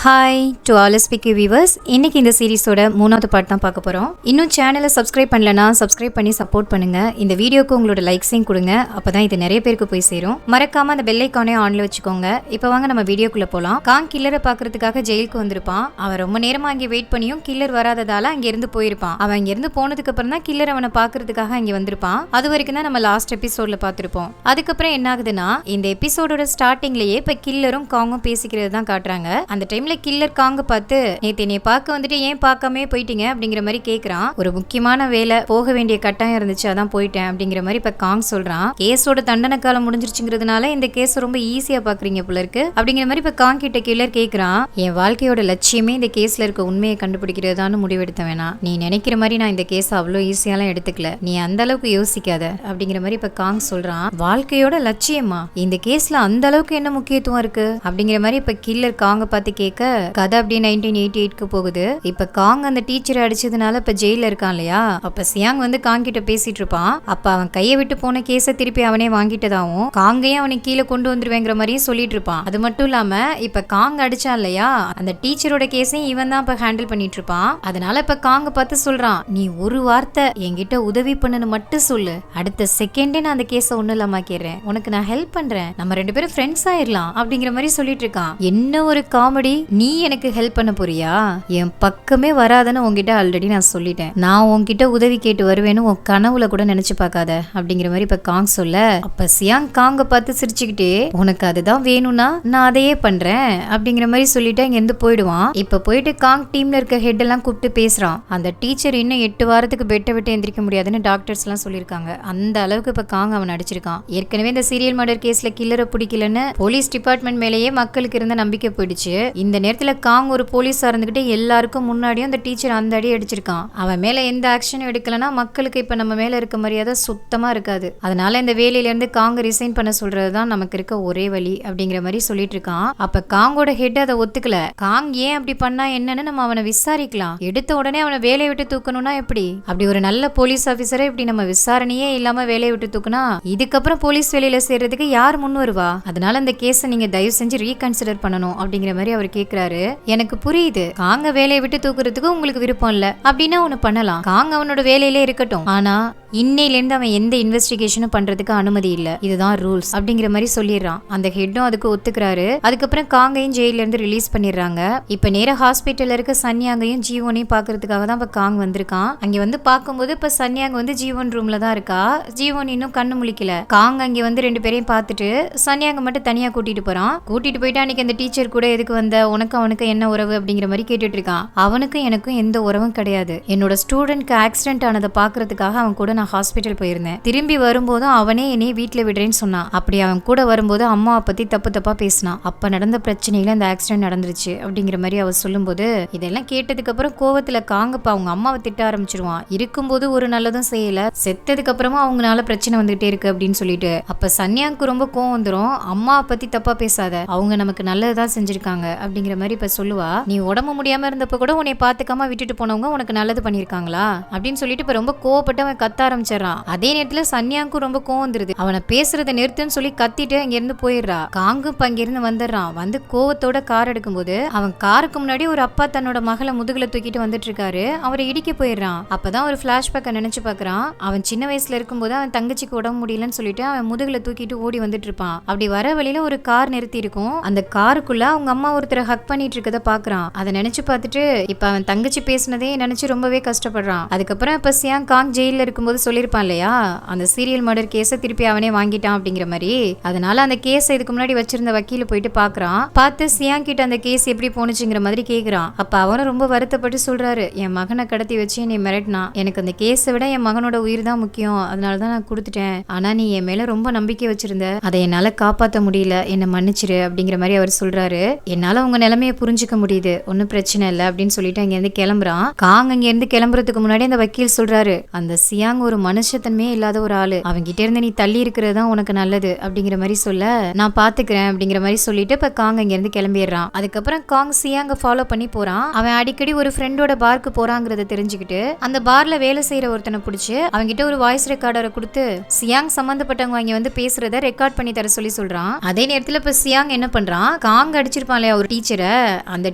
Hi to all SPK viewers. இன்னைக்கு இந்த சீரிஸோட 3வது பார்ட் தான் பார்க்க போகிறோம். இன்னும் சேனலை சப்ஸ்கிரைப் பண்ணலனா சப்ஸ்கிரைப் பண்ணி சப்போர்ட் பண்ணுங்க. இந்த வீடியோக்கு உங்களோட லைக்ஸையும் கொடுங்க, அப்பதான் இது நிறைய பேருக்கு போய் சேரும். மறக்காம அந்த பெல் ஐக்கானே ஆன்ல வச்சுக்கோங்க. இப்போ வாங்க நம்ம வீடியோக்குள்ள போலாம். காங் கில்லரை பார்க்கறதுக்காக ஜெயிலுக்கு வந்திருப்பான். அவன் ரொம்ப நேரமா அங்கே வெயிட் பண்ணியும் கில்லர் வராததால அங்க இருந்து போயிருப்பான். அவன் இங்க இருந்து போனதுக்கு அப்புறம் தான் கில்லர் அவனை பார்க்கறதுக்காக அங்கே வந்திருப்பான். அது வரைக்கும் தான் நம்ம லாஸ்ட் எபிசோட்ல பார்த்திருப்போம். அதுக்கப்புறம் என்ன ஆகுதுன்னா, இந்த எபிசோடோட ஸ்டார்டிங்லயே இப்ப கில்லரும் காங்கும் பேசிக்கிறது தான் காட்டுறாங்க. அந்த டைம்ல கில்லர் காங்க பார்த்து, நேத்து என்னை பார்க்க வந்துட்டு ஏன் பார்க்காமே போயிட்டீங்க அப்படிங்கிற மாதிரி கேக்குறான். ஒரு முக்கியமான வேலை, போக வேண்டிய கட்டாயம் இருந்துச்சு, அதான் போயிட்டேன் அப்படிங்கிற மாதிரி இப்ப காங் சொல்றான். கேஸோட தண்டனை காலம் முடிஞ்சிருச்சுங்கிறதுனால இந்த கேஸ் ரொம்ப ஈஸியா பாக்குறீங்க போல இருக்கு அப்படிங்கிற மாதிரி இப்ப காங் கிட்ட கில்லர் கேக்குறான். என் வாழ்க்கையோட லட்சியமே இந்த கேஸ்ல இருக்க உண்மையை கண்டுபிடிக்கிறதான்னு முடிவெடுத்த வேணா. நீ நினைக்கிற மாதிரி நான் இந்த கேஸ் அவ்வளோ ஈஸியாலாம் எடுத்துக்கல, நீ அந்த அளவுக்கு யோசிக்காத அப்படிங்கிற மாதிரி இப்ப காங் சொல்றான். வாழ்க்கையோட லட்சியமா? இந்த கேஸ்ல அந்த அளவுக்கு என்ன முக்கியத்துவம் இருக்கு அப்படிங்கிற மாதிரி இப்ப கில்லர் காங்க பார்த்து கேட்க, கதை அப்படியே 1988க்கு போகுது. இப்ப காங் அந்த டீச்சரை அடிச்சதுனால இப்ப ஜெயில இருக்கான் இல்லையா? அப்ப சியாங் வந்து காங் கிட்ட பேசிட்டு இருப்பான். அப்ப அவன் கையை விட்டு போன கேஸ திருப்பி அவனே வாங்கிட்டதாவும், காங்கையும் அவனை கீழே கொண்டு வந்துருவேங்கிற மாதிரியும் சொல்லிட்டு இருப்பான். அது மட்டும் இல்லாம இப்ப காங் அடிச்சான் இல்லையா, அந்த டீச்சரோட கேஸையும் இவன் தான் இப்ப ஹேண்டில் பண்ணிட்டு இருப்பான். அதனால இப்ப காங்க பார்த்து சொல்றான், நீ ஒரு வார்த்தை என்கிட்ட உதவி பண்ணுன்னு மட்டும் சொல்லு, அடுத்த செகண்டே நான் அந்த கேஸ ஒண்ணு இல்லாமக்கிறேன், உனக்கு நான் ஹெல்ப் பண்றேன், நம்ம 2 பேரும் ஃப்ரெண்ட்ஸ் ஆயிரலாம் அப்படிங்கிற மாதிரி சொல்லிட்டு இருக்கான். என்ன ஒரு காமெடி! நீ எனக்கு ஹெல்ப் பண்ண போறியா? என் பக்கமே வராதன்னு உன்கிட்ட ஆல்ரெடி நான் சொல்லிட்டேன். நான் உன்கிட்ட உதவி கேட்டு வருவேன்னு உன் கனவுல கூட நினைச்சு பார்க்காத அப்படிங்கிற மாதிரி இப்ப காங் சொல்ல, அப்ப சியாங் காங்க பார்த்து சிரிச்சுக்கிட்டே, உனக்கு அதுதான் வேணும்னா நான் அதையே பண்றேன் அப்படிங்கிற மாதிரி சொல்லிட்டு அங்க இருந்து போயிடுவான். இப்ப போயிட்டு காங் டீம்ல இருக்க ஹெட் எல்லாம் கூப்பிட்டு பேசுறான். அந்த டீச்சர் இன்னும் 8 வாரத்துக்கு பெட்டை விட்டு எந்திரிக்க முடியாதுன்னு டாக்டர்ஸ் எல்லாம் சொல்லியிருக்காங்க. அந்த அளவுக்கு இப்ப காங் அவன் அடிச்சிருக்கான். ஏற்கனவே இந்த சீரியல் மர்டர் கேஸ்ல கில்லரை பிடிக்கலன்னு போலீஸ் டிபார்ட்மெண்ட் மேலேயே மக்களுக்கு இருந்த நம்பிக்கை போயிடுச்சு. இந்த நேரத்துல காங் ஒரு போலீஸா இருந்துகிட்டு எல்லாருக்கும் முன்னாடியும் அந்த டீச்சர் அந்த அடி அடிச்சிருக்கான். அவன் மேல எந்த ஆக்ஷனும் எடுக்கலன்னா மக்களுக்கு இப்ப நம்ம மேல இருக்க மரியாதை சுத்தமா இருக்காது. அதனால இந்த வேலையில இருந்து காங்க ரிசைன் பண்ண சொல்றதுதான் நமக்கு இருக்க ஒரே வழி அப்படிங்கிற மாதிரி சொல்லிட்டு இருக்கான். அப்ப காங்கோட ஹெட் அதை ஒத்துக்கல. காங் ஏன் அப்படி பண்ணா என்னன்னு நம்ம அவனை விசாரிக்கலாம், எடுத்த உடனே அவனை வேலையை விட்டு தூக்கணும்னா எப்படி? அப்படி ஒரு நல்ல போலீஸ் ஆபீசரை இப்படி நம்ம விசாரணையே இல்லாம வேலையை விட்டு தூக்குனா இதுக்கப்புறம் போலீஸ் வேலையில சேர்றதுக்கு யார் முன் வருவா? அதனால இந்த கேஸை நீங்க தயவு செஞ்சு ரீகன்சிடர் பண்ணணும் அப்படிங்கிற மாதிரி அவர் கேக்குறாரு. எனக்கு புரியுது, காங்க வேலையை விட்டு தூக்குறதுக்கு உங்களுக்கு விருப்பம் இல்ல அப்படின்னா ஒண்ணு பண்ணலாம், காங் அவனோட வேலையிலே இருக்கட்டும், ஆனா இன்னையிலேருந்து அவன் எந்த இன்வெஸ்டிகேஷனும் பண்றதுக்கு அனுமதி இல்ல, இதுதான் ரூல்ஸ் அப்படிங்கிற மாதிரி சொல்லிடுறான். அந்த ஹெட்டும் அதுக்கு ஒத்துக்கிறாரு. அதுக்கப்புறம் காங்கையும் ஜெயில இருந்து ரிலீஸ் பண்ணிடுறாங்க. இப்ப நேர ஹாஸ்பிட்டல்ல இருக்க சன்யாங்கையும் ஜீவனையும் பாக்குறதுக்காக தான் இப்ப காங் வந்திருக்கான். அங்க வந்து பாக்கும்போது இப்ப சன்யாங் வந்து ஜீவன் ரூம்ல தான் இருக்கா. ஜீவன் இன்னும் கண்ணு முழிக்கல. காங் அங்க வந்து 2 பேரையும் பார்த்துட்டு சன்யாங்க மட்டும் தனியா கூட்டிட்டு போறான். கூட்டிட்டு போயிட்டு அன்னைக்கு அந்த டீச்சர் கூட எதுக்கு வந்த, உனக்கு அவனுக்கு என்ன உறவு அப்படிங்கிற மாதிரி கேட்டுட்டு இருக்கான். அவனுக்கும் எனக்கும் எந்த உறவும் கிடையாது, என்னோட ஸ்டூடெண்ட்க்கு ஆக்சிடென்ட் ஆனதை பாக்குறதுக்காக அவன் கூட நான் ஹாஸ்பிட்டல் போயிருந்தேன். திரும்பி வரும்போதும் அவனே என்னை வீட்டுல விடுறேன்னு சொன்னான். அப்படி அவன் கூட வரும்போது அம்மாவை பத்தி தப்பு தப்பா பேசினான். அப்ப நடந்த பிரச்சனையில அந்த ஆக்சிடென்ட் நடந்துருச்சு அப்படிங்கிற மாதிரி அவ சொல்லும்போது, இதெல்லாம் கேட்டதுக்கு அப்புறம் கோவத்துல காங்கப்பா அவங்க அம்மாவை திட்ட ஆரம்பிச்சிருவான். இருக்கும்போது ஒரு நல்லதும் செய்யல, செத்ததுக்கு அப்புறமா அவங்களால பிரச்சனை வந்துகிட்டே இருக்கு அப்படின்னு சொல்லிட்டு. அப்ப சன்யாக்கு ரொம்ப கோவம் வந்துரும். அம்மாவை பத்தி தப்பா பேசாத, அவங்க நமக்கு நல்லதுதான் செஞ்சிருக்காங்க அப்படிங்கிற மாதிரி இப்ப சொல்லுவா. நீ உடம்பு முடியாம இருந்தப்ப கூட உன்னை பாத்துக்காம விட்டுட்டு போனவங்க உனக்கு நல்லது பண்ணிருக்காங்களா அப்படின்னு சொல்லிட்டு இப்ப ரொம்ப கோவப்பட்டு அவன் கத்த ஆரம்பிச்சிடறான். அதே நேரத்துல சன்யாங்கும் ரொம்ப கோவம் வந்துருது. அவனை பேசுறத நிறுத்துன்னு சொல்லி கத்திட்டு அங்க இருந்து போயிடுறா. காங்கும் இப்ப அங்க இருந்து வந்துடுறான். வந்து கோவத்தோட கார் எடுக்கும்போது அவன் காருக்கு முன்னாடி ஒரு அப்பா தன்னோட மகளை முதுகுல தூக்கிட்டு வந்துட்டு இருக்காரு. அவரை இடிக்க போயிடுறான். அப்பதான் ஒரு பிளாஷ்பேக்க நினைச்சு பாக்குறான். அவன் சின்ன வயசுல இருக்கும்போது அவன் தங்கச்சிக்கு உடம்பு முடியலன்னு சொல்லிட்டு அவன் முதுகுல தூக்கிட்டு ஓடி வந்துட்டு இருப்பான். அப்படி வர வழியில ஒரு கார் நிறுத்தி இருக்கும். அந்த காருக்குள்ள அவங்க அம்மா ஒருத்தரை ஹக் பண்ணிட்டு இருக்கத பாக்குறான். அதை நினைச்சு பார்த்துட்டு இப்ப அவன் தங்கச்சி பேசினதே நினைச்சு ரொம்பவே கஷ்டப்படுறான். அதுக்கப்புறம் இப்ப சியாங் காங் ஜெயில இருக்கும்போது சொல்லிருப்பான் இல்லையா, அந்த சீரியல் மர்டர் கேஸ திருப்பி அவனே வாங்கிட்டான் அப்படிங்கிற மாதிரி. அதனால அந்த கேஸ் இதுக்கு முன்னாடி வச்சிருந்த வக்கீல போயிட்டு பாக்குறான். பார்த்து சியாங் கிட்ட அந்த கேஸ் எப்படி போனுச்சுங்கிற மாதிரி கேக்குறான். அப்ப அவனும் ரொம்ப வருத்தப்பட்டு சொல்றாரு, என் மகனை கடத்தி வச்சு என்னை மிரட்டினா, எனக்கு அந்த கேஸை விட என் மகனோட உயிர் தான் முக்கியம், அதனாலதான் நான் கொடுத்துட்டேன், ஆனா நீ என் மேல ரொம்ப நம்பிக்கை வச்சிருந்த, அதை என்னால காப்பாற்ற முடியல, என்ன மன்னிச்சிரு அப்படிங்கிற மாதிரி அவர் சொல்றாரு. என்னால உங்க நிலைமையை புரிஞ்சுக்க முடியுது, ஒன்னும் பிரச்சனை இல்லை அப்படின்னு சொல்லிட்டு அங்க இருந்து கிளம்புறான். காங் அங்க இருந்து கிளம்புறதுக்கு முன்னாடி அந்த வக்கீல் சொல்றாரு, அந்த சியாங் ஒரு மனுஷத்தன்மையே இல்லாத ஒரு ஆளு, அவங்கிட்ட இருந்து நீ தள்ளி இருக்கிறது தான் உனக்கு நல்லது அப்படிங்கிற மாதிரி சொல்ல, நான் பாத்துக்கிறேன் அப்படிங்கிற மாதிரி சொல்லிட்டு இப்ப காங் இங்க இருந்து கிளம்பிடுறான். அதுக்கப்புறம் காங் சியாங்க ஃபாலோ பண்ணி போறான். அவன் அடிக்கடி ஒரு ஃப்ரெண்டோட பார்க்கு போறாங்கிறத தெரிஞ்சுக்கிட்டு அந்த பார்ல வேலை செய்யற ஒருத்தனை பிடிச்சு அவங்கிட்ட ஒரு வாய்ஸ் ரெக்கார்டரை கொடுத்து சியாங் சம்பந்தப்பட்டவங்க இங்க வந்து பேசுறத ரெக்கார்ட் பண்ணி தர சொல்லி சொல்றான். அதே நேரத்துல இப்ப சியாங் என்ன பண்றான், காங் அடிச்சிருப்பான் இல்லையா ஒரு டீச்சரை, அந்த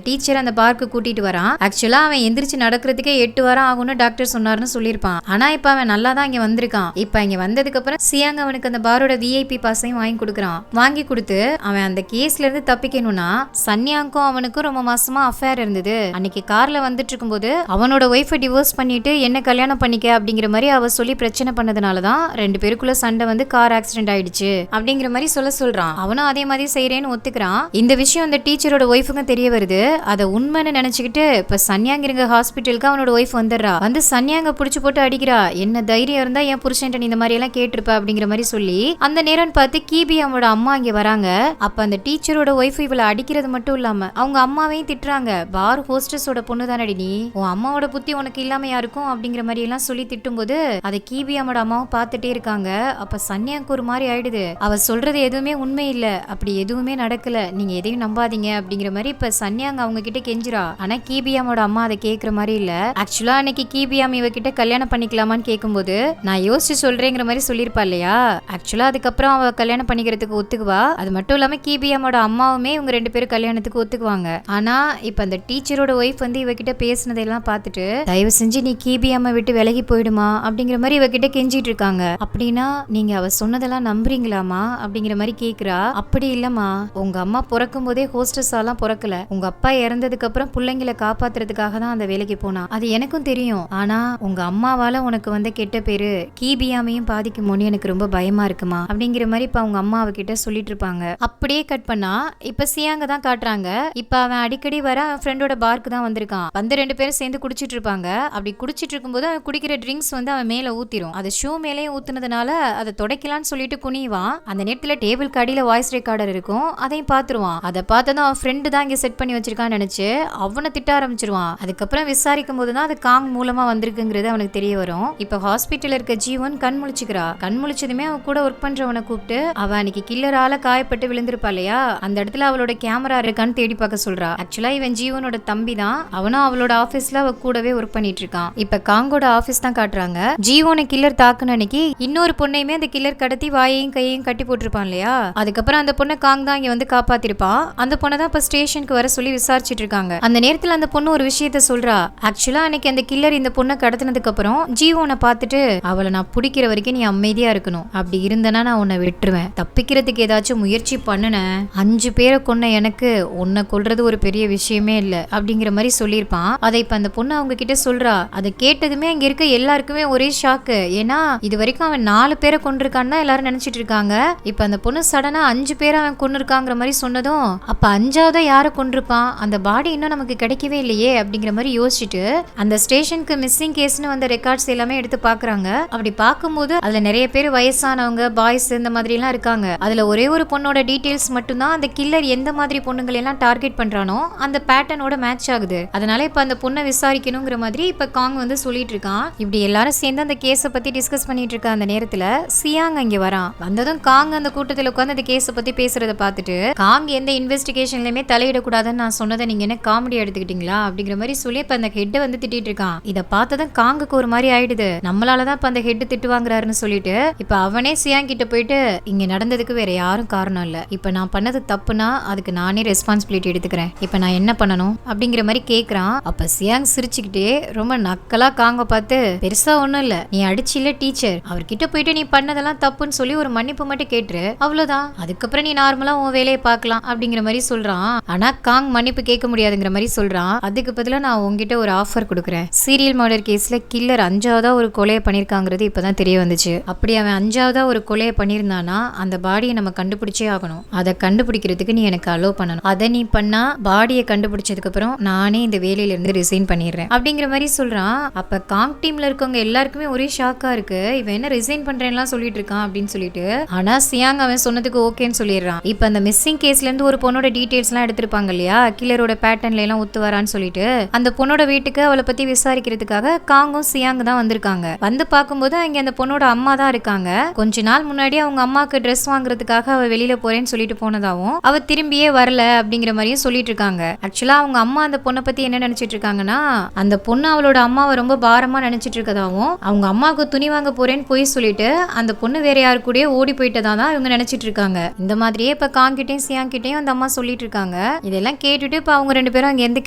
டீச்சர் அந்த பார்க்கு கூட்டிட்டு வரான். ஆக்சுவலா அவன் எந்திரிச்சு நடக்கிறதுக்கே 8 வாரம் ஆகும்னு டாக்டர் சொன்னாருன்னு சொல்லியிருப்பான். ஆனா இப்ப அவன் நல்லா தான் இங்க வந்திருக்கான். இப்ப இங்க வந்ததுக்கு அப்புறம் சியாங் அவனுக்கு அந்த பாரோட விஐபி பாஸையும் வாங்கி கொடுக்குறான். வாங்கி கொடுத்து அவன் அந்த கேஸ்ல இருந்து தப்பிக்கணும்னா, சன்யாங்கும் அவனுக்கும் ரொம்ப மாசமா அஃபேர் இருந்தது. அன்னைக்கு கார்ல வந்துட்டு இருக்கும்போது அவனோட ஒய்ஃபை டிவோர்ஸ் பண்ணிட்டு என்ன கல்யாணம் பண்ணிக்க அப்படிங்கிற மாதிரி அவ சொல்லி பிரச்சனை பண்ணதுனாலதான் 2 பேருக்குள்ள சண்டை வந்து கார் ஆக்சிடென்ட் ஆயிடுச்சு அப்படிங்கிற மாதிரி சொல்றான். அவனும் அதே மாதிரி செய்யறேன்னு ஒத்துக்கிறான். இந்த விஷயம் அந்த டீச்சரோட ஒய்ஃபுக்கும் தெரிய வருது. அதை உண்மைன்னு நினைச்சுக்கிட்டு இப்ப சன்யாங் இருக்க ஹாஸ்பிட்டலுக்கு அவனோட ஒய்ஃப் வந்துடுறா. வந்து சன்யாங்க புடிச்சு போட்டு அடிக்கிறா. என்ன தைரியம் இருந்தா என் புருஷன் இந்த மாதிரி எல்லாம் கேட்டிருப்ப அப்படிங்கிற மாதிரி சொல்லி அந்த நேரம் பார்த்து கிபி அவனோட அம்மா இங்க வராங்க. அப்ப அந்த டீச்சரோட ஒய்ஃப் இவளை அடிக்கிறது மட்டும் இல்லாம அவங்க அம்மாவையும் திட்டுறாங்க. பார் ஹோஸ்டஸோட பொண்ணு தானடி நீ, உன் அம்மாவோட புத்தி உனக்கு இல்லாம யாருக்கும் அப்படிங்கிற மாதிரி எல்லாம் சொல்லி திட்டும் போது அதை கிபி அவனோட அம்மாவும் பார்த்துட்டே இருக்காங்க. அப்ப சன்யாக்கு ஒரு மாதிரி ஆயிடுது. அவ சொல்றது எதுவுமே உண்மை இல்ல, அப்படி எதுவுமே நடக்கல, நீங்க எதையும் நம்பாதீங்க அப்படிங்கிற மாதிரி இப்ப சன்யாங் அவங்க கிட்ட கெஞ்சுறா. ஆனா கிபியாமோட அம்மா அதை கேட்கிற மாதிரி இல்ல. ஆக்சுவலா அன்னைக்கு கிபியாம் இவ கிட்ட கல்யாணம் பண்ணிக்கலாமான்னு கேட்கும்போது நான் யோசிச்சு சொல்றேங்கிற மாதிரி சொல்லிருப்பா இல்லையா. ஆக்சுவலா அதுக்கப்புறம் அவ கல்யாணம் பண்ணிக்கிறதுக்கு ஒத்துக்குவா. அது மட்டும் இல்லாம கிபியாமோட அம்மாவுமே இவங்க 2 பேரும் கல்யாணத்துக்கு ஒத்துக்குவாங்க. ஆனா இப்ப அந்த டீச்சரோட ஒய்ஃப் வந்து இவகிட்ட பேசினதெல்லாம் பார்த்துட்டு தயவு செஞ்சு நீ கிபியாம விட்டு விலகி போயிடுமா அப்படிங்கிற மாதிரி இவகிட்ட கெஞ்சிட்டு இருக்காங்க. அப்படின்னா நீங்க அவ சொன்னதெல்லாம் நம்புறீங்களாமா அப்படிங்கிற மாதிரி கேக்குறா. அப்படி இல்லம்மா, உங்க அம்மா பிறக்கும் போதே ஹோஸ்டஸாலாம் பிறக்கல, உங்க அப்பா இறந்ததுக்கு அப்புறம் பிள்ளைங்களை காப்பாத்துறதுக்காக தான் அந்த வேலைக்கு போனா, அது எனக்கும் தெரியும். ஆனா உங்க அம்மாவால உனக்கு வந்த கெட்ட பேரு கிபியாமையும் பாதிக்குமோன்னு எனக்கு ரொம்ப பயமா இருக்குமா அப்படிங்கிற மாதிரி இப்ப அவங்க அம்மா அவகிட்ட சொல்லிட்டு இருப்பாங்க. அப்படியே கட் பண்ணா இப்ப சியாங்க தான் காட்டுறாங்க. இப்ப அவன் அடிக்கடி வர அவன் ஃப்ரெண்டோட பார்க்கு தான் வந்திருக்கான். வந்து 2 பேரும் சேர்ந்து குடிச்சிட்டு இருப்பாங்க. அப்படி குடிச்சிட்டு இருக்கும்போது அவன் குடிக்கிற ட்ரிங்க்ஸ் வந்து அவன் மேல ஊத்திரும். அது ஷூ மேலே ஊத்துனதுனால அதை துடைக்கலான்னு சொல்லிட்டு குனிவான். அந்த நேரத்துல டேபிள் கடியில வாய்ஸ் ரெக்கார்டர் இருக்கும், அதையும் பாத்துருவான். அதை பார்த்ததும் அவன் ஃப்ரெண்டு தான் இங்க செட் பண்ணி வச்சிருக்கான்னு நினைச்சு அவனை திட்ட ஆரம்பிச்சிருவான். அதுக்கப்புறம் விசாரிக்கும் போதுதான் அது காங் மூலமா வந்திருக்குங்கிறது அவனுக்கு தெரிய வரும். இப்ப ஹாஸ்பிட்டல் இருக்க ஜீவன் கண் முழிச்சுக்கிறா. கண் முழிச்சதுமே அவன் கூட ஒர்க் பண்றவனை கூப்பிட்டு அவ அன்னைக்கு கில்லரால காயப்பட்டு விழுந்திருப்பா இல்லையா, அந்த இடத்துல அவளோட கேமரா இருக்கான்னு தேடி பார்க்க சொல்றா. ஆக்சுவலா இவன் ஜீவனோட தம்பி தான். அவனும் அவளோட ஆபீஸ்ல அவ கூடவே ஒர்க் பண்ணிட்டு இருக்கான். இப்ப காங்கோட ஆபீஸ் தான் காட்டுறாங்க. ஜீவனை கில்லர் தாக்குன அன்னைக்கு இன்னொரு பொண்ணையுமே அந்த கில்லர் கடத்தி வாயையும் கையையும் கட்டி போட்டிருப்பான் இல்லையா. அதுக்கப்புறம் அந்த பொண்ணை காங் தான் இங்க வந்து காப்பாத்திருப்பான். அந்த பொண்ணை தான் இப்ப ஸ்டேஷனுக்கு வர சொல்லி விசாரிச்சுட்டு இருக்காங்க. அந்த நேரத்துல அந்த பொண்ணு ஒரு விஷயத்த சொல்றா. ஆக்சுவலா அன்னைக்கு அந்த கில்லர் இந்த பொண்ணை கடத்தினதுக்கு அப்புறம் ஜீவனை பார்த்துட்டு அவளை நான் பிடிக்கிற வரைக்கும் நீ அமைதியா இருக்கணும், அப்படி இருந்தனா நான் உன்னை விட்டுருவேன், தப்பிக்கிறதுக்கு ஏதாச்சும் முயற்சி பண்ணுன 5 பேரை கொன்ன எனக்கு உன்னை கொல்றது ஒரு பெரிய விஷயமே இல்ல அப்படிங்கிற மாதிரி சொல்லியிருப்பான். அதை இப்ப அந்த பொண்ணு அவங்க கிட்ட சொல்றா. அதை கேட்டதுமே அங்க இருக்க எல்லாருக்குமே ஒரே ஷாக்கு. ஏன்னா இது வரைக்கும் அவன் 4 பேரை கொண்டிருக்கான்னு எல்லாரும் நினைச்சிட்டு இருக்காங்க. இப்ப அந்த பொண்ணு சடனா 5 பேரை அவன் கொண்டிருக்காங்கிற மாதிரி சொன்னதும் அப்ப 5ஆவதா யாரை கொண்டிருப்பான், அந்த பாடி இன்னும் நமக்கு கிடைக்கவே இல்லையே அப்படிங்கிற மாதிரி யோசிச்சுட்டு அந்த ஸ்டேஷனுக்கு மிஸ்ஸிங் கேஸ்னு வந்த ரெக்கார்ட்ஸ் எல்லாமே எடுத்து பாக்குறாங்க. அப்படி பார்க்கும்போது அதுல நிறைய பேர் வயசானவங்க, பாய்ஸ் இந்த மாதிரி எல்லாம் இருக்காங்க. அதுல ஒரே ஒரு பொண்ணோட டீடைல்ஸ் மட்டும்தான் அந்த கில்லர் எந்த மாதிரி பொண்ணுங்களை எல்லாம் டார்கெட் பண்றானோ அந்த பேட்டர்னோட மேட்ச் ஆகுது. அதனால இப்ப அந்த பொண்ணை விசாரிக்கணுங்கிற மாதிரி இப்ப காங் வந்து சொல்லிட்டு இருக்கான். இப்படி எல்லாரும் சேர்ந்து அந்த கேஸை பத்தி டிஸ்கஸ் பண்ணிட்டு இருக்க அந்த நேரத்துல சியாங் அங்க வரான். வந்ததும் காங் அந்த கூட்டத்துல உட்காந்து அந்த கேஸை பத்தி பேசுறத பார்த்துட்டு காங் எந்த இன்வெஸ்டிகேஷன்லயுமே தலையிடக்கூடாதுன்னு நான் சொன்னதை நீங்க என்ன காமெடி எடுத்துக்கிட்டீங்களா அப்படிங்கிற மாதிரி சொல்லி இப்ப அந்த ஹெட்டை வந்து திட்டிட்டு இருக்கான். இதை பார்த்ததும் காங்குக்கு ஒரு மாதிரி ஆயிடுது. நம்மளாலதான் இப்ப அந்த ஹெட் திட்டு வாங்குறாருன்னு சொல்லிட்டு இப்ப அவனே சியாங் கிட்ட போயிட்டு இங்க நடந்ததுக்கு வேற யாரும் காரணம் இல்ல, இப்ப நான் பண்ணது தப்புனா அதுக்கு நானே ரெஸ்பான்சிபிலிட்டி எடுத்துக்கிறேன், இப்ப நான் என்ன பண்ணணும் அப்படிங்கிற மாதிரி கேக்குறான். அப்ப சியாங் சிரிச்சுக்கிட்டே ரொம்ப நக்கலா காங்க பார்த்து பெருசா ஒண்ணும் இல்ல, நீ அடிச்சில டீச்சர், அவர்கிட்ட போயிட்டு நீ பண்ணதெல்லாம் தப்புன்னு சொல்லி ஒரு மன்னிப்பு மட்டும் கேட்டுரு, அவ்வளவுதான், அதுக்கப்புறம் நீ நார்மலா உன் வேலையை பார்க்கலாம் அப்படிங்கிற மாதிரி சொல்றான். ஆனா காங் மன்னிப்பு கேட்க முடியாதுங்கிற மாதிரி சொல்றான். அதுக்கு பதிலா நான் உங்ககிட்ட ஒரு ஆஃபர் கொடுக்குறேன், சீரியல் மர்டர் கேஸ்ல கில்லர் 5ஆவதா ஒரு கொலையை பண்ணிருக்காங்கிறது இப்பதான் தெரிய வந்துச்சு. அப்படி அவன் 5ஆவதா ஒரு கொலையை பண்ணிருந்தானா அந்த பாடியை நம்ம கண்டுபிடிச்சே ஆகணும். அதை கண்டுபிடிக்கிறதுக்கு நீ எனக்கு அலோவ் பண்ணணும். அதை நீ பண்ணா பாடியை கண்டுபிடிச்சதுக்கு அப்புறம் நானே இந்த வேலையில இருந்து ரிசைன் பண்ணிடுறேன் அப்படிங்கிற மாதிரி சொல்றான். அப்ப காங் டீம்ல இருக்கவங்க எல்லாருக்குமே ஒரே ஷாக்கா இருக்கு. இவன் என்ன ரிசைன் பண்றேன்லாம் சொல்லிட்டு இருக்கான் அப்படின்னு சொல்லிட்டு. ஆனா சியாங் அவன் சொன்னதுக்கு ஓகேன்னு சொல்லிடுறான். இப்ப அந்த மிஸ்ஸிங் கேஸ்ல இருந்து ஒரு பொண்ணோட டீடைல்ஸ் எல்லாம் எடுத்திருப்பாங்க இல்லையா, கில்லரோட பேட்டர்ன்ல எல்லாம் ஒத்து வரான்னு சொல்லிட்டு அந்த பொண்ணோட வீட்டுக்கு அவளை பத்தி விசாரிக்கிறதுக்காக காங்கும் சியாங் தான் வந்திருக்காங்க. வந்து பார்க்கும்போது அங்க அந்த பொண்ணோட அம்மா தான் இருக்காங்க. கொஞ்ச நாள் முன்னாடி அவங்க அம்மாக்கு ட்ரெஸ் வாங்குறதுக்காக அவ வெளியில போறேன்னு சொல்லிட்டு போனதாவும் அவ திரும்பியே வரல அப்படிங்கிற மாதிரியும் சொல்லிட்டு இருக்காங்க. ஆக்சுவலா அவங்க அம்மா அந்த பொண்ணை பத்தி என்ன நினைச்சிட்டு இருக்காங்கன்னா, அந்த பொண்ணு அவளோட அம்மாவை ரொம்ப பாரமா நினைச்சிட்டு இருக்கதாவும் அவங்க அம்மாவுக்கு துணி வாங்க போறேன்னு போய் சொல்லிட்டு அந்த பொண்ணு வேற யாரு கூட ஓடி போயிட்டதா தான் இவங்க நினைச்சிட்டு இருக்காங்க. இந்த மாதிரியே இப்ப காங்கிட்டையும் சியாங்கிட்டையும் அந்த அம்மா சொல்லிட்டு இருக்காங்க. இதெல்லாம் கேட்டுட்டு இப்ப அவங்க 2 பேரும் அங்க இருந்து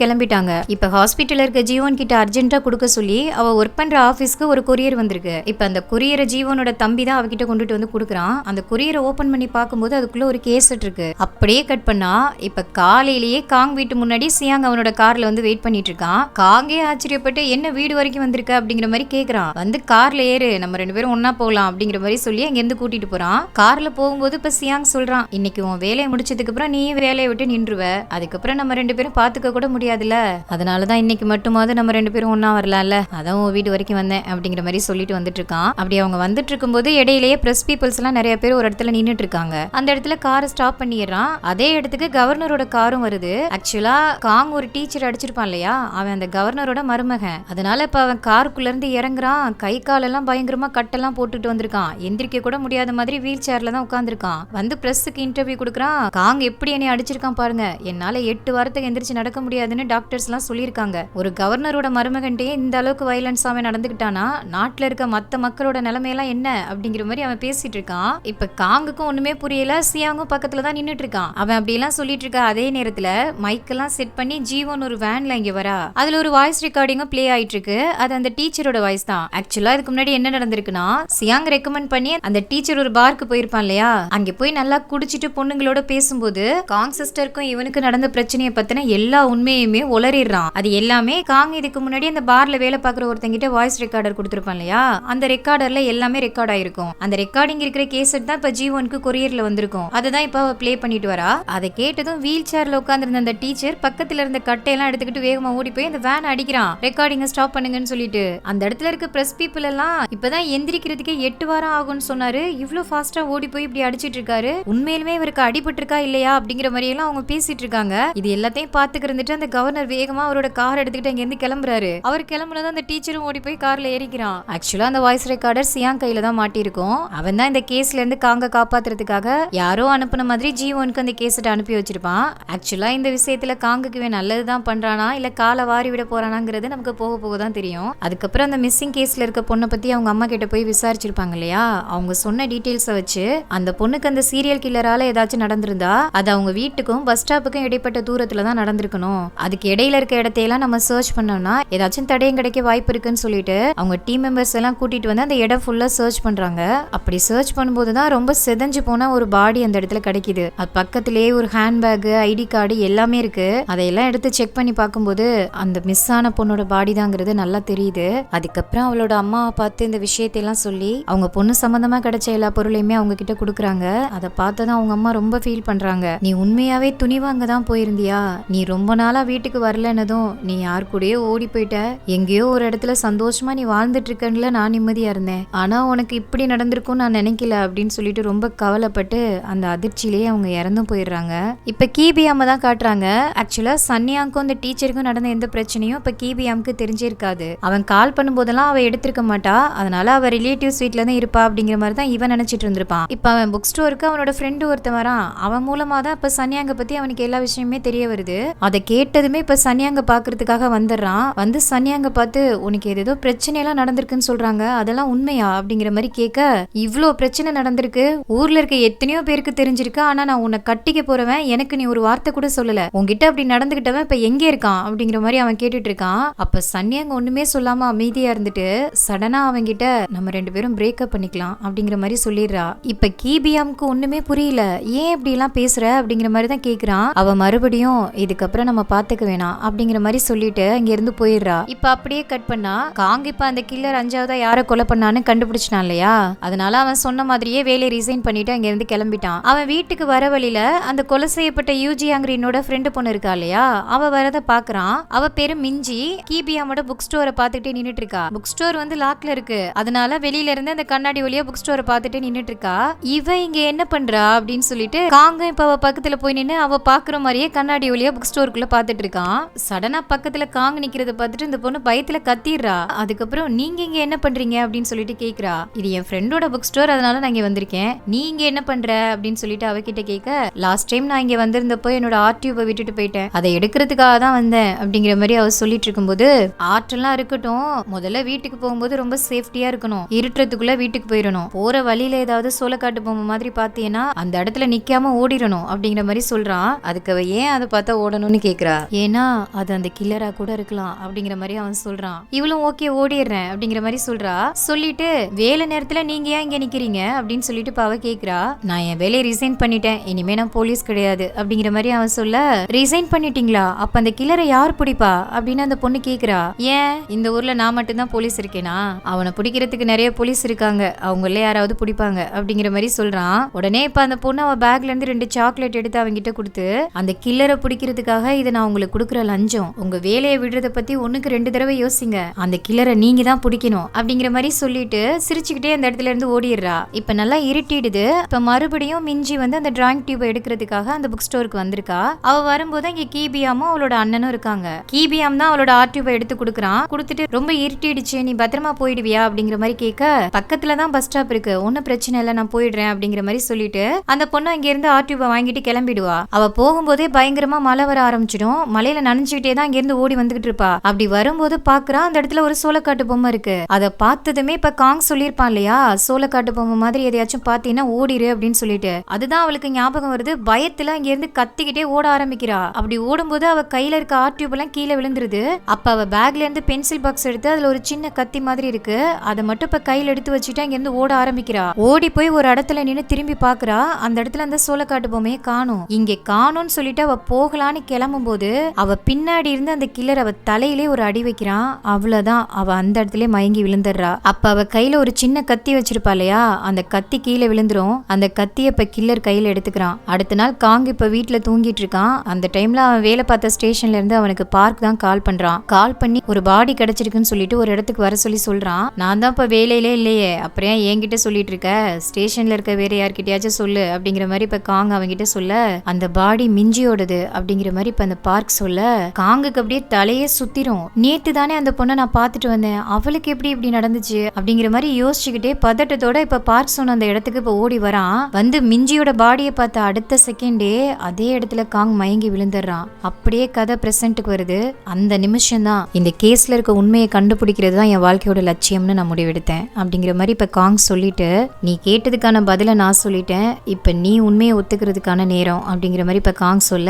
கிளம்பிட்டாங்க. இப்ப ஹாஸ்பிட்டல்ல இருக்க ஜீவன் கிட்ட அர்ஜென்ட்டா கொடுக்க சொல்லி அவ ஒர்க் பண்ற ஆபீஸ்க்கு ஒரு கொரியர் வந்திருக்கு. இப்ப அந்த கொரியரை ஜீவனோட தம்பி தான் அவகிட்ட கொண்டுட்டு வந்து கொடுக்குறான். அந்த கொரியரை ஓபன் பண்ணி பார்க்கும்போது அதுக்குள்ள ஒரு கேசட் இருக்கு. அப்படியே கட் பண்ணா இப்ப காலையிலேயே காங் வீட்டு முன்னாடி சியாங் அவனோட கார்ல வந்து வெயிட் பண்ணிட்டு இருக்கான். காங்கே ஆச்சரியப்பட்டு என்ன வீடு வரைக்கும் வந்திருக்க அப்படிங்கிற மாதிரி கேக்குறான். வந்து கார்ல ஏறு, நம்ம 2 பேரும் ஒன்னா போகலாம் அப்படிங்கிற மாதிரி சொல்லி அங்க இருந்து கூட்டிட்டு போறான். கார்ல போகும்போது இப்ப சியாங் சொல்றான், இன்னைக்கு உன் வேலையை முடிச்சதுக்கு அப்புறம் நீ வேலையை விட்டு நின்றுவ, அதுக்கப்புறம் நம்ம 2 பேரும் பாத்துக்க கூட முடியாதுல, அதனாலதான் இன்னைக்கு மட்டுமாவது நம்ம 2 பேரும் ஒன்னா வரலாம்ல, அதான் உன் வீடு வரைக்கும் வந்தேன் அப்படிங்கிற மாதிரி சொல்லிட்டு வந்துட்டு இருக்கான். அப்படி அவங்க வந்துட்டு இருக்கும்போது இடையிலேயே பிரஸ் பீப்புள்ஸ் எல்லாம் நிறைய பேர் ஒரு இடத்துல நின்னுட்டு இருக்காங்க. அந்த இடத்துல காரை ஸ்டாப் பண்ணிடுறான். அதே இடத்துக்கு கவர்னரோட காரும் வருது. ஆக்சுவலா காங் ஒரு டீச்சர் அடிச்சிருப்பான் இல்லையா, அவன் அந்த கவர்னரோட மருமகன். அதனால இப்ப அவன் காருக்குள்ள இருந்து இறங்குறான். கை காலெல்லாம் பயங்கரமா கட்டெல்லாம் போட்டுட்டு வந்திருக்கான். எந்திரிக்க கூட முடியாத மாதிரி வீல் சேர்ல தான் உட்கார்ந்துருக்கான். வந்து பிரஸ்ஸுக்கு இன்டர்வியூ கொடுக்குறான். காங் எப்படி என்னை அடிச்சிருக்கான் பாருங்க, என்னால 8 வாரத்துக்கு எந்திரிச்சு நடக்க முடியாதுன்னு டாக்டர்ஸ் எல்லாம் சொல்லியிருக்காங்க. ஒரு கவர்னரோட மருமகன்ட்டே இந்த அளவுக்கு வயலன்ஸ் அவன் நடந்துக்கிட்டானா நாட்டுல இருக்க மத்த மக்களோட நிலைமையெல்லாம் என்ன அப்படிங்கிற மாதிரி அவன் பேசிட்டு இருக்கான். இப்ப காங்குக்கும் ஒண்ணுமே புரியல. சியாங்கும் பக்கத்துல தான் நின்னுட்டு இருக்கான். அவன் அப்படி எல்லாம் சொல்லிட்டு இருக்க அதே நேரத்துல மைக்கெல்லாம் செட் பண்ணி ஜீவன் ஒரு வேன்ல இங்க வரா. அதுல ஒரு வாய்ஸ் ரெக்கார்டிங்கும் பிளே ஆயிட்டு இருக்கு. அது அந்த டீச்சரோட வாய்ஸ் தான். ஆக்சுவலா இதுக்கு முன்னாடி என்ன நடந்திருக்குன்னா, சியாங் ரெக்கமெண்ட் பண்ணி அந்த டீச்சர் ஒரு பார்க்கு போயிருப்பான் இல்லையா, அங்க போய் நல்லா குடிச்சிட்டு பொண்ணுங்களோட பேசும்போது காங் சிஸ்டருக்கும் இவனுக்கு நடந்த பிரச்சனையை பத்தின எல்லா உண்மையுமே உளறிடுறான். அது எல்லாமே காங் இதுக்கு முன்னாடி அந்த பார்ல வேலை பார்க்குற ஒருத்தங்கிட்ட வாய்ஸ் ரெக்கார்டர் கொடுத்திருப்பான் இல்லையா, அந்த ரெக்கார்டர்ல எல்லாமே ரெக்கார்ட் ஆயிருக்கும். அந்த ரெக்கார்டிங் இருக்கிற கேசட் தான் இப்ப ஜீவனுக்கு கொரியர்ல வந்திருக்கும். அதுதான் இப்ப பிளே பண்ணிட்டு வரா. அதை கேட்டதும் வீல் சேர்ல உட்கார்ந்திருந்த அந்த டீச்சர் பக்கத்துல இருந்த கட்டையெல்லாம் எடுத்துக்கிட்டு வேகமா ஓடி போய் அந்த வேன் அடிக்கிறான். ரெக்கார்டிங்க ஸ்டாப் பண்ணுங்கன்னு சொல்லிட்டு. அந்த இடத்துல இருக்க பிரஸ் பீப்புள் எல்லாம் இப்பதான் எந்திரிக்கிறதுக்கே 8 வாரம் ஆகும்னு சொன்னாரு, இவ்ளோ ஃபாஸ்டா ஓடி போய் இப்படி அடிச்சிட்டு இருக்காரு, உண்மையிலுமே இவருக்கு அடிபட்டு இருக்கா இல்லையா அப்படிங்கிற மாதிரி எல்லாம் அவங்க பேசிட்டு இருக்காங்க. இது எல்லாத்தையும் பாத்துக்கு இருந்துட்டு அந்த கவர்னர் வேகமா அவரோட கார் எடுத்துக்கிட்டு அங்க இருந்து கிளம்புறாரு. அவர் கிளம்புனதும் அந்த டீச்சரும் ஓடி போய் கார்ல ஏறிக்கிறான். ஆக்சுவலா அந்த வாய்ஸ் ரெக்கார்டர் சியாங் கையில தான் மாட்டிருக்கும். அவன் தான் இந்த கேஸ்ல இருந்து காங்க காப்பாத்துறதுக்காக யாரோ அனுப்புன மாதிரி ஜீவனுக்கு அந்த கேஸை அனுப்பி வச்சிருப்பான். ஆக்சுவலா இந்த விஷயத்துல காங்குக்கு இவன் நல்லதுதான் பண்றானா இல்ல காலை வாரி விட போறானாங்கிறது நமக்கு போக போக தான் தெரியும். அதுக்கப்புறம் அந்த மிஸ்ஸிங் கேஸ்ல இருக்க பொண்ணை பத்தி அவங்க அம்மா கிட்ட போய் விசாரிச்சிருப்பாங்க இல்லையா, அவங்க சொன்ன டீடைல்ஸை வச்சு அந்த பொண்ணுக்கு அந்த சீரியல் கில்லரால ஏதாச்சும் நடந்திருந்தா அது அவங்க வீட்டுக்கும் பஸ் ஸ்டாப்புக்கும் இடைப்பட்ட தூரத்துல தான் நடந்திருக்கணும். அதுக்கு இடையில இருக்க இடத்தையெல்லாம் நம்ம சர்ச் பண்ணோம்னா ஏதாச்சும் தடயம் கிடைக்க வாய்ப்பு இருக்குன்னு சொல்லிட்டு அவங்க டீம் மெம்பர்ஸ் எல்லாம் கூட்டிட்டு வந்து அந்த இடம் ஃபுல்லா சர்ச் பண்றாங்க. அப்படி சர்ச் பண்ணும்போது தான் ரொம்ப செதஞ்சு போன ஒரு பாடி அந்த இடத்துல கிடைக்குது. அது பக்கத்திலேயே ஒரு ஹேண்ட்பேக், ஐடி கார்டு எல்லாமே இருக்கு. அதையெல்லாம் எடுத்து செக் பண்ணி பார்க்கும்போது அந்த மிஸ் ஆன பொண்ணோட பாடி தாங்கிறது நல்லா தெரியுது. அதுக்கப்புறம் அவளோட அம்மாவை பார்த்து இந்த விஷயத்தையெல்லாம் சொல்லி அவங்க பொண்ணு சம்பந்தமா கிடைச்ச எல்லா பொருளையுமே அவங்க கிட்ட கொடுக்குறாங்க. அதை பார்த்ததான் அவங்க அம்மா ரொம்ப ஃபீல் பண்றாங்க. நீ உண்மையாவே துணி வாங்க தான் போயிருந்தியா, நீ ரொம்ப நாளா வீட்டுக்கு வரலன்னதும் நீ யார் கூடயோ ஓடி போயிட்ட, எங்கேயோ ஒரு இடத்துல சந்தோஷமா நீ வாழ்ந்துட்டு இருக்கன்ல நான் நிம்மதியா இருந்தேன், ஆனா உனக்கு இப்படி நடந்திருக்கும் நான் நினைக்கல அப்படின்னு சொல்லிட்டு ரொம்ப கவலைப்பட்டு அந்த அதிர்ச்சியிலேயே அவங்க இறந்தும் போயிடுறாங்க. இப்ப கீபியாம தான் காட்டுறாங்க. ஆக்சுவலா சன்னியாவுக்கும் அந்த டீச்சருக்கும் நடந்த எந்த பிரச்சனையும் இப்ப கீபியாமுக்கு தெரிஞ்சிருக்காது. அவன் கால் பண்ணும்போதெல்லாம் அவ எடுத்திருக்க மாட்டா, அதனால அவ ரிலேட்டிவ்ஸ் வீட்ல தான் இருப்பா அப்படிங்கிற மாதிரி தான் இவன் நினைச்சிட்டு இருந்திருப்பான். இப்ப அவன் புக் ஸ்டோருக்கு அவனோட ஃப்ரெண்டு ஒருத்தன் வரான். அவன் மூலமா தான் இப்ப சன்னியாங்க பத்தி அவனுக்கு எல்லா விஷயமே தெரிய வருது. அதை கேட்டதுமே இப்ப சன்னியாங்க பாக்குறதுக்காக வந்துடுறான். வந்து சன்னியாங்க பார்த்து உனக்கு ஏதோ பிரச்சனை எல்லாம் நடந்திருக்குன்னு சொல்றாங்க, அதெல்லாம் உண்மையா அப்படிங்கிற மாதிரி கேட்க, இவ்ளோ பிரச்சனை நடந்திருக்கு, ஊர்ல இருக்க எத்தனையோ பேருக்கு தெரிஞ்சிருக்கு, ஆனா நான் உன்னை கட்டிக்க போறவன் எனக்கு நீ ஒரு வார்த்தை கூட சொல்லல, உன்கிட்ட அப்படி நடந்துகிட்டவன் இப்ப எங்க இருக்கான் அப்படிங்கிற மாதிரி அவன் கேட்டுட்டு இருக்கான். அப்ப சன்னியாங்க ஒண்ணுமே சொல்லாம அமைதியா இருந்துட்டு சடனா அவங்க கிட்ட நம்ம 2 பேரும் பிரேக்கப் பண்ணிக்கலாம் அப்படிங்கிற மாதிரி சொல்லிடுறா. இப்ப கீபியாமுக்கு ஒண்ணுமே புரியல, ஏன் இப்படி எல்லாம் பேசுற அப்படிங்கிற மாதிரி தான் கேக்குறான். அவ மறுபடியும் இதுக்கப்புறம் நம்ம பாத்துக்க வேணாம் அப்படிங்கிற மாதிரி சொல்லிட்டு அங்க இருந்து போயிடுறா. இப்ப அப்படியே கட் பண்ணா காங் இப்ப அந்த கில்லர் 5ஆவதா யாரை கொலை பண்ணான்னு கண்டுபிடிச்சான் இல்லையா, அதனால அவன் சொன்ன மாதிரியே வேலையை ரிசைன் பண்ணிட்டு அங்க இருந்து கிளம்பிட்டான். அவன் வீட்டுக்கு வர வழியில அந்த கொலை செய்யப்பட்ட யூஜி அங்கிரினோட ஃப்ரெண்டு பொண்ணு இருக்கா இல்லையா, அவ வரத பாக்குறான். அவ பேரு மிஞ்சி கீபியாமோட புக் ஸ்டோரை பார்த்துட்டு நின்னுட்டு இருக்கா. புக் ஸ்டோர் வந்து லாக்ல இருக்கு, அதனால வெளியில இருந்து அந்த கண்ணாடி வழியா புக் ஸ்டோரை பார்த்துட்டு நின்னுட்டு இருக்கா. இவ இங்க என்ன பண்றா அப்படின்னு சொல்லிட்டு காங்க இப்ப அவ பக்கத்துல போய் நின்னு அவ பாக்குற மாதிரியே கண்ணாடி வழியா புக் ஸ்டோருக்குள்ள பாத்துட்டு இருக்கான். சடனா பக்கத்துல காங் நிக்கிறத பார்த்துட்டு இந்த பொண்ணு பயத்துல கத்திடுறா. அதுக்கப்புறம் நீங்க இங்க என்ன பண்றீங்க அப்படின்னு சொல்லிட்டு கேக்குறா. இது என் ஃப்ரெண்டோட புக் ஸ்டோர், அதனால நான் இங்க வந்திருக்கேன். நீ இங்க என்ன பண்ற அப்படின்னு சொல்லிட்டு அவகிட்ட கேட்க, லாஸ்ட் டைம் நான் இங்க வந்திருந்தப்போ என்னோட ஆர்ட் டியூபை விட்டுட்டு போயிட்டேன், அதை எடுக்கிறதுக்காக தான் வந்தேன் அப்படிங்கிற மாதிரி அவ சொல்லிட்டு இருக்கும்போது, ஆர்ட்லாம் இருக்கட்டும், முதல்ல வீட்டுக்கு போகும்போது ரொம்ப சேஃப்டியா இருக்கணும், இருட்டுறதுக்குள்ள வீட்டுக்கு போயிடணும், போற வழியில ஏதாவது சோளக்காட்டு பொம்மை மாதிரி பாத்தீங்கன்னா அந்த இடத்துல நிக்காம ஓடிடணும் அப்படிங்கிற மாதிரி சொல்றான். அதுக்கு அவ ஏன் அதை பார்த்தா ஓடணும்னு கேக்குறா. ஏன்னா அது அந்த கில்லரா கூட இருக்கலாம் அப்படிங்கிற மாதிரி அவன் சொல்றான். இவளும் ஓகே ஓடிடுறேன் அப்படிங்கிற மாதிரி சொல்றா. சொல்லிட்டு வேலை நேரத்துல நீங்க ஏன் இங்க நிக்கிறீங்க அப்படின்னு சொல்லிட்டு அவ கேக்குறா. நான் என் வேலையை ரிசைன் பண்ணிட்டேன், இனிமே நான் போலீஸ் கிடையாது அப்படிங்கிற மாதிரி அவன் சொல்ல, ரிசைன் பண்ணிட்டீங்களா, அப்ப அந்த கில்லரை யார் பிடிப்பா அப்படின்னு அந்த பொண்ணு கேக்குறா. ஏன் இந்த ஊர்ல நான் மட்டும் தான் போலீஸ் இருக்கேனா, அவனை பிடிக்கிறதுக்கு நிறைய போலீஸ் இருக்காங்க, அவங்களே யாராவது பிடிப்பாங்க அப்படிங்கிற மாதிரி சொல்றான். உடனே இப்ப அந்த பொண்ணு அவ பேக்ல இருந்து 2 சாக்லேட் எடுத்து அவங்கிட்ட கொடுத்து, அந்த கில்லரை பிடிக்கிறதுக்காக இதை நான் உங்களுக்கு கொடுக்குற லஞ்சம், உங்க வேலையை விடுறத பத்தி 1க்கு 2 தடவை யோசிங்க, அந்த கில்லரை நீங்க தான் பிடிக்கணும் அப்படிங்கிற மாதிரி சொல்லிட்டு சிரிச்சுக்கிட்டே அந்த இடத்துல இருந்து ஓடிடுறா. இப்ப நல்லா இருட்டிடுது. இப்ப மறுபடியும் மிஞ்சி வந்து அந்த டிராயிங் டியூபை எடுக்கிறதுக்காக அந்த புக் ஸ்டோருக்கு வந்திருக்கா. அவ வரும்போது இங்க கீபியாமும் அவளோட அண்ணனும் இருக்காங்க. கீபியாம் தான் அவளோட ஆர்ட் டியூபை எடுத்து கொடுக்குறான். கொடுத்துட்டு ரொம்ப இருட்டிடுச்சு, நீ பத்திரமா போயிடுவியா அப்படிங்கிற மாதிரி கேட்க, பக்கத்துல தான் பஸ் ஸ்டாப் இருக்கு, ஒன்னும் பிரச்சனை இல்லை, நான் போயிடுறேன் அப்படிங்கிற மாதிரி சொல்லிட்டு அந்த பொண்ணு அங்க இருந்து ஆர்ட் டியூபை வாங்கிட்டு கிளம்பிடுவா. அவ போகும்போதே பயங்கரமா மழை வர ஆரம்பிச்சிடும். மலையில நனைஞ்சுக்கிட்டே தான் இங்க இருந்து ஓடி வந்துகிட்டு இருப்பா. அப்படி வரும்போது பாக்குறா, அந்த இடத்துல ஒரு சோளக்காட்டு பொம்மை இருக்கு. அதை பார்த்ததுமே இப்ப காங் சொல்லியிருப்பான் இல்லையா, சோளக்காட்டு பொம்மை மாதிரி எதையாச்சும் பாத்தீங்கன்னா ஓடிரு அப்படின்னு சொல்லிட்டு, அதுதான் அவளுக்கு ஞாபகம் வருது. பயத்துல அங்க இருந்து கத்திக்கிட்டே ஓட ஆரம்பிக்கிறா. அப்படி ஓடும்போது அவ கையில இருக்க ஆர்ட் டியூப் எல்லாம் கீழே விழுந்துருது. அப்ப அவ பேக்ல இருந்து பென்சில் பாக்ஸ் எடுத்து அதுல ஒரு சின்ன கத்தி மாதிரி இருக்கு, அதை மட்டும் இப்ப கையில எடுத்து வச்சுட்டு அங்க இருந்து ஓட ஆரம்பிக்கிறா. ஓடி போய் ஒரு இடத்துல நின்னு திரும்பி பாக்குறா. அந்த இடத்துல அந்த சோளக்காட்டு பொம்மையை காணும். இங்க காணும்னு சொல்லிட்டு அவ போகலான்னு கிளம்பும் போது அவ பின்னாடி இருந்து அந்த கில்லர் அவ தலையிலே ஒரு அடி வைக்கிறான். அவ்வளவுதான், அவ அந்த இடத்துல மயங்கி விழுந்துடுறா. அப்ப அவ கையில ஒரு சின்ன கத்தி வச்சிருப்பா இல்லையா, அந்த கத்தி கீழே விழுந்துரும். அந்த கத்தியை இப்ப கில்லர் கையில எடுத்துக்கிறான். அடுத்த நாள் காங் இப்ப வீட்டுல தூங்கிட்டு இருக்கான். அந்த டைம்ல அவன் வேலை பார்த்த ஸ்டேஷன்ல இருந்து அவனுக்கு பார்க் தான் கால் பண்றான். கால் பண்ணி ஒரு பாடி கிடைச்சிருக்குன்னு சொல்லிட்டு ஒரு இடத்துக்கு வர சொல்லி சொல்றான். நான் தான் இப்ப வேலையிலே இல்லையே, அப்புறம் என்கிட்ட சொல்லிட்டு இருக்க, ஸ்டேஷன்ல இருக்க வேற யார்கிட்டயாச்சும் சொல்லு அப்படிங்கிற மாதிரி இப்ப காங் அவங்கிட்ட சொல்ல, அந்த பாடி மிஞ்சியோடது அப்படிங்கிற மாதிரி இப்ப அந்த பார்க் சொல்ல, காங்குக்கு அப்படியே தலையே சுத்திரும். நேத்து தானே அந்த பொண்ணை நான் பார்த்துட்டு வந்தேன், அவளுக்கு எப்படி இப்படி நடந்துச்சு அப்படிங்கிற மாதிரி யோசிச்சுக்கிட்டே பதட்டத்தோட இப்ப பார்க் சொன்ன அந்த இடத்துக்கு இப்ப ஓடி வரான். வந்து மிஞ்சியோட பாடியை பார்த்த அடுத்த செகண்டே அதே இடத்துல காங் மயங்கி விழுந்துடுறான். அப்படியே கதை பிரசன்ட்டுக்கு வருது. அந்த நிமிஷம் தான் இந்த கேஸ்ல இருக்க உண்மையை கண்டுபிடிக்கிறது தான் என் வாழ்க்கையோட லட்சியம்னு நான் முடிவெடுத்தேன் அப்படிங்கிற மாதிரி இப்ப காங் சொல்லிட்டு, நீ கேட்டதுக்கான பதிலை நான் சொல்லிட்டேன், இப்ப நீ உண்மையை ஒத்துக்கிறதுக்கான நேரம் அப்படிங்கிற மாதிரி இப்ப காங் சொல்ல,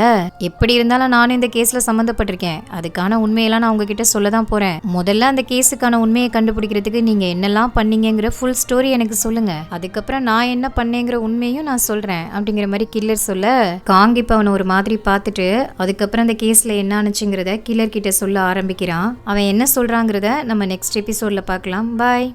எப்படி இருந்தாலும் நானும் இந்த கேஸ்ல சம்மந்தப்பட்டிருக்கேன், அதுக்கான உண்மையெல்லாம் நான் உங்ககிட்ட சொல்ல தான் போறேன். முதல்ல அந்த கேஸுக்கான உண்மையை கண்டுபிடிக்கிறதுக்கு நீங்க என்னெல்லாம் பண்ணீங்கிற ஃபுல் ஸ்டோரி எனக்கு சொல்லுங்க, அதுக்கப்புறம் நான் என்ன பண்ணேங்கிற உண்மையும் நான் சொல்றேன் அப்படிங்கிற மாதிரி கில்லர் சொல்ல, காங் இப்ப அவனை ஒரு மாதிரி பார்த்துட்டு அதுக்கப்புறம் அந்த கேஸ்ல என்ன ஆச்சுங்கிறத கில்லர் கிட்ட சொல்ல ஆரம்பிக்கிறான். அவன் என்ன சொல்றாங்கிறத நம்ம நெக்ஸ்ட் எபிசோட்ல பார்க்கலாம். பாய்.